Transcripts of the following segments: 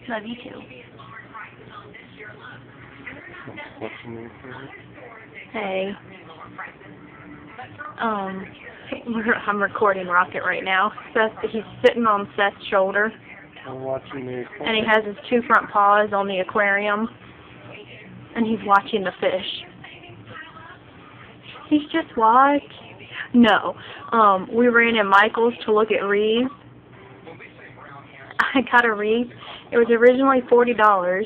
Love you too. Hey. I'm recording Rocket right now. Seth, he's sitting on Seth's shoulder. I'm watching the aquarium. And he has his two front paws on the aquarium. And he's watching the fish. He's just watching. No. We ran in Michael's to look at wreaths. I got a wreath. It was originally $40.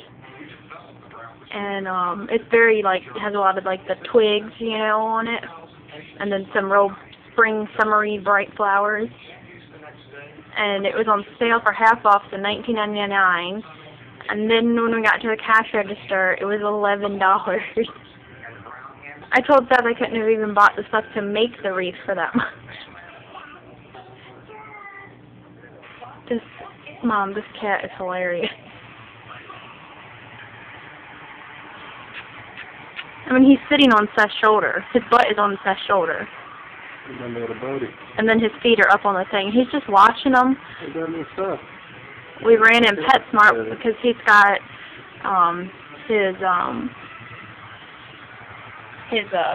And it's very, like, it has a lot of, like, the twigs, you know, on it. And then some real spring, summery, bright flowers. And it was on sale for half off to $19.99. And then when we got to the cash register, it was $11. I told Seth I couldn't have even bought the stuff to make the wreath for them. Mom, this cat is hilarious. I mean, he's sitting on Seth's shoulder. His butt is on Seth's shoulder. And then his feet are up on the thing. He's just watching them. We ran in PetSmart because he's got his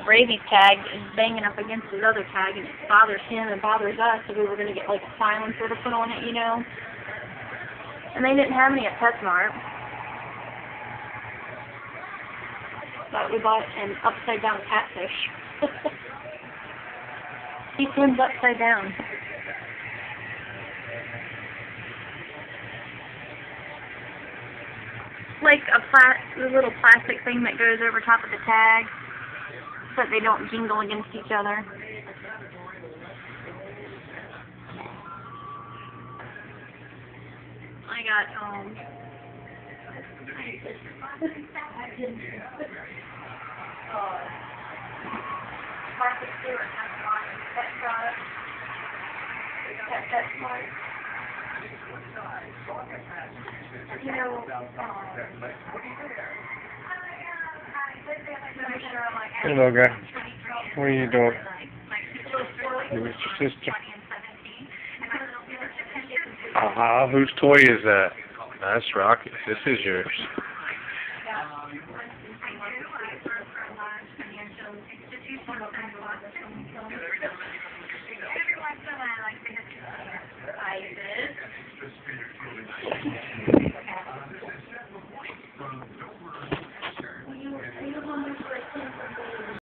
rabies tag is banging up against his other tag, and it bothers him and bothers us, so we were going to get like a silencer to put on it, you know. And they didn't have any at PetSmart. But we bought an upside-down catfish. He swims upside down. Like a little plastic thing that goes over top of the tag so that they don't jingle against each other. I got, Martha Stewart has one pet product. Pet Smart. You know, hello, guy. What are you doing? You with your sister? Whose toy is that? That's Rocket. This is yours. I did.